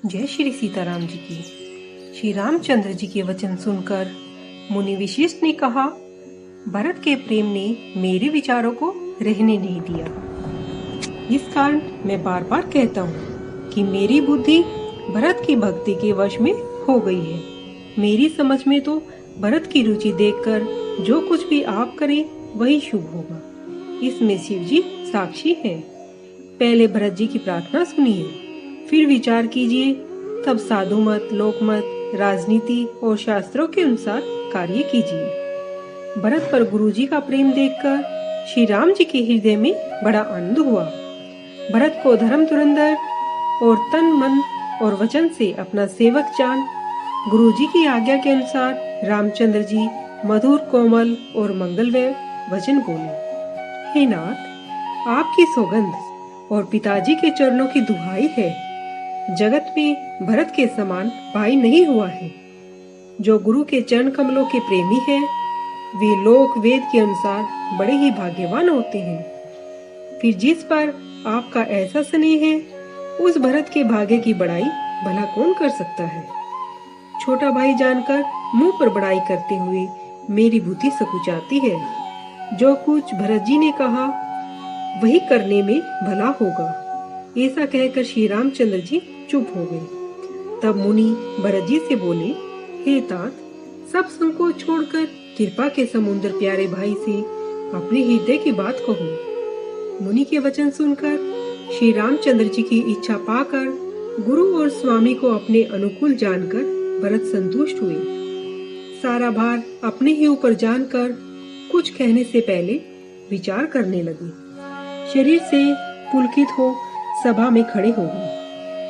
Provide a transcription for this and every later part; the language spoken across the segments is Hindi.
जय श्री सीताराम जी की। श्री रामचंद्र जी के वचन सुनकर मुनि विशिष्ट ने कहा, भरत के प्रेम ने मेरे विचारों को रहने नहीं दिया। इस कारण मैं बार बार कहता हूँ कि मेरी बुद्धि भरत की भक्ति के वश में हो गई है। मेरी समझ में तो भरत की रुचि देखकर जो कुछ भी आप करें वही शुभ होगा। इसमें शिव जी साक्षी है। पहले भरत जी की प्रार्थना सुनिए, फिर विचार कीजिए, तब साधु मत, लोक मत, राजनीति और शास्त्रों के अनुसार कार्य कीजिए। भरत पर गुरु जी का प्रेम देखकर श्री राम जी के हृदय में बड़ा आनंद हुआ। भरत को धर्म धुरंधर और तन मन और वचन से अपना सेवक जान गुरु जी की आज्ञा के अनुसार रामचंद्र जी मधुर, कोमल और मंगलमय वचन बोले। हे नाथ, आपकी सौगंध और पिताजी के चरणों की दुहाई है, जगत में भरत के समान भाई नहीं हुआ है। जो गुरु के चरण कमलों के प्रेमी हैं, वे लोक वेद के अनुसार बड़े ही भाग्यवान होते हैं। फिर जिस पर आपका ऐसा स्नेह है, उस भरत के भाग्य की बड़ाई भला कौन कर सकता है। छोटा भाई जानकर मुंह पर बड़ाई करते हुए मेरी बुद्धि सकुचाती है। जो कुछ भरत जी ने कहा वही करने में भला होगा। ऐसा कहकर श्री रामचंद्र जी चुप हो गए। तब मुनि भरत जी से बोले, हे तात, सब संकोच छोड़कर कृपा के समुद्र प्यारे भाई से अपने हृदय की बात कहो। मुनि के वचन सुनकर श्री रामचंद्र जी की इच्छा पाकर गुरु और स्वामी को अपने अनुकूल जानकर भरत संतुष्ट हुए। सारा भार अपने ही ऊपर जानकर कुछ कहने से पहले विचार करने लगे। शरीर से पुलकित हो सभा में खड़े हो गए।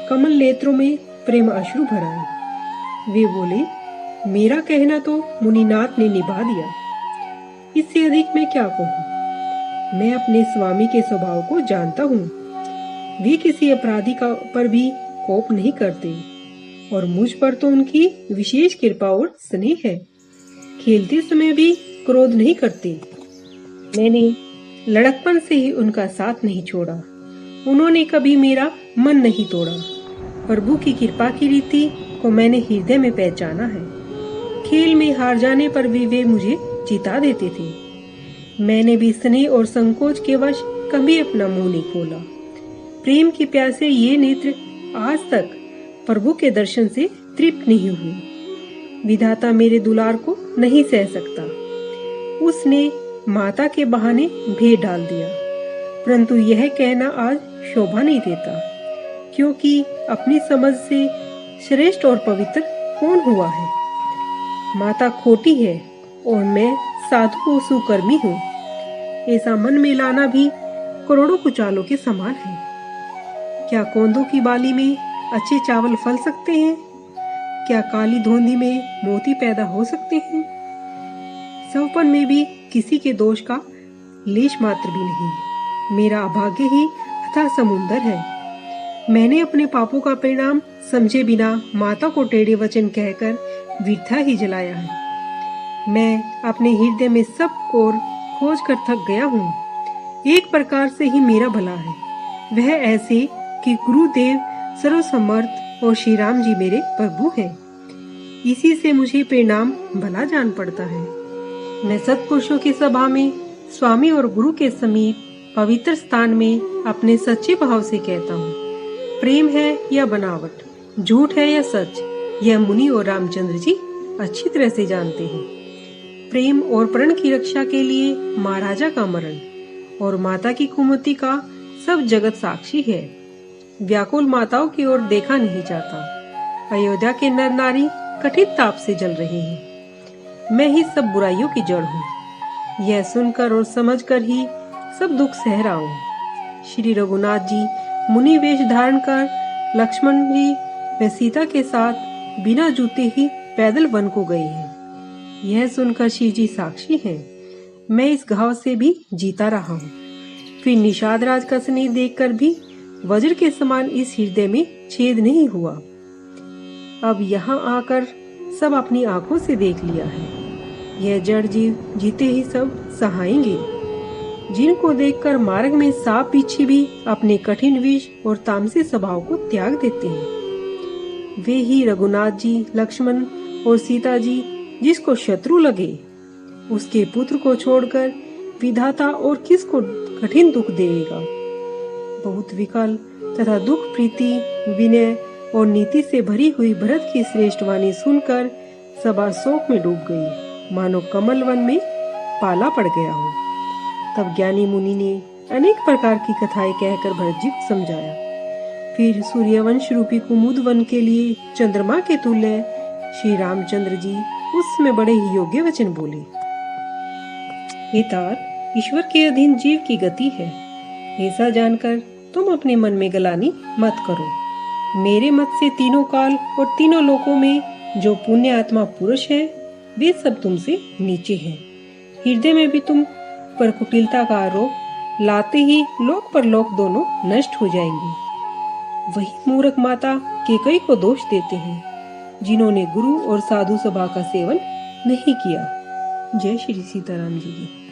कमल नेत्रों में प्रेम अश्रु भर आए। वे बोले, मेरा कहना तो मुनिनाथ ने निभा दिया, इससे अधिक मैं क्या कहूँ। मैं अपने स्वामी के स्वभाव को जानता हूँ। वे किसी अपराधी का पर भी कोप नहीं करते और मुझ पर तो उनकी विशेष कृपा और स्नेह है। खेलते समय भी क्रोध नहीं करते। मैंने लड़कपन से ही उनका साथ नहीं छोड़ा। उन्होंने कभी मेरा मन नहीं तोड़ा। प्रभु की कृपा की रीति को मैंने हृदय में पहचाना है। खेल में हार जाने पर भी वे मुझे जिता देते थे। मैंने भी स्नेह और संकोच के वश कभी अपना मुंह नहीं खोला। प्रेम की प्यासे ये नेत्र आज तक प्रभु के दर्शन से तृप्त नहीं हुए। विधाता मेरे दुलार को नहीं सह सकता। उसने माता के बहाने भेद डाल दिया, परंतु यह कहना आज शोभा नहीं देता, क्योंकि अपनी समझ से श्रेष्ठ और पवित्र कौन हुआ है। माता खोटी है और मैं साधु और सुकर्मी हूँ। ऐसा मन में लाना भी करोड़ों कुचालों के समान है। क्या कोंदों की बाली में अच्छे चावल फल सकते हैं? क्या काली धोंधी में मोती पैदा हो सकते हैं? सौपन में भी किसी के दोष का लेश मात्र भी नहीं। मेरा अभाग्य ही अथाह समुंदर है। मैंने अपने पापों का परिणाम समझे बिना माता को टेढ़े वचन कहकर वृथा ही जलाया है। मैं अपने हृदय में सब ओर खोज कर थक गया हूँ। एक प्रकार से ही मेरा भला है, वह ऐसे कि गुरुदेव सर्वसमर्थ और श्री राम जी मेरे प्रभु हैं। इसी से मुझे परिणाम भला जान पड़ता है। मैं सत्पुरुषों की सभा में, स्वामी और गुरु के समीप पवित्र स्थान में अपने सच्चे भाव से कहता हूँ, प्रेम है या बनावट, झूठ है या सच, यह मुनि और रामचंद्र जी अच्छी तरह से जानते हैं। प्रेम और प्रण की रक्षा के लिए महाराजा का मरण और माता की कुमति का सब जगत साक्षी है। व्याकुल माताओं की ओर देखा नहीं जाता। अयोध्या के नर नारी कठिन ताप से जल रहे हैं। मैं ही सब बुराइयों की जड़ हूँ। यह सुनकर और समझकर ही सब दुख सह रहा हूँ। श्री रघुनाथ जी मुनि वेश धारण कर लक्ष्मण जी व सीता के साथ बिना जूते ही पैदल वन को गए हैं। यह सुनकर शिव जी साक्षी हैं। मैं इस घाव से भी जीता रहा हूँ। फिर निषाद राज का स्नेह देखकर भी वज्र के समान इस हृदय में छेद नहीं हुआ। अब यहाँ आकर सब अपनी आंखों से देख लिया है। यह जड़ जीव जीते ही सब सहाएंगे, जिनको देखकर मार्ग में सांप बिच्छू भी अपने कठिन विष और तामसी स्वभाव को त्याग देते हैं। वे ही रघुनाथ जी, लक्ष्मण और सीता जी जिसको शत्रु लगे, उसके पुत्र को छोड़कर विधाता और किसको कठिन दुख देगा। बहुत विकल तथा दुख प्रीति, विनय और नीति से भरी हुई भरत की श्रेष्ठ वाणी सुनकर सभा शोक में डूब गई, मानो कमल वन में पाला पड़ गया हो। तब ज्ञानी मुनि ने अनेक प्रकार की कथाएं कहकर भरत जी को समझाया। फिर सूर्यवंश रूपी कुमुद वन के लिए चंद्रमा के तुल्य श्री रामचंद्र जी उसमें बड़े ही योग्य वचन बोले। ये तार ईश्वर के अधीन जीव की गति है, ऐसा जानकर तुम अपने मन में गलानी मत करो। मेरे मत से तीनों काल और तीनों लोकों में जो पुण्य आत्मा पुरुष है, वे सब तुमसे नीचे हैं। हृदय में भी तुम पर कुटिलता का आरोप लाते ही लोक पर लोक दोनों नष्ट हो जाएंगे। वही मूर्ख माता केकई को दोष देते हैं, जिन्होंने गुरु और साधु सभा का सेवन नहीं किया। जय श्री सीताराम जी की।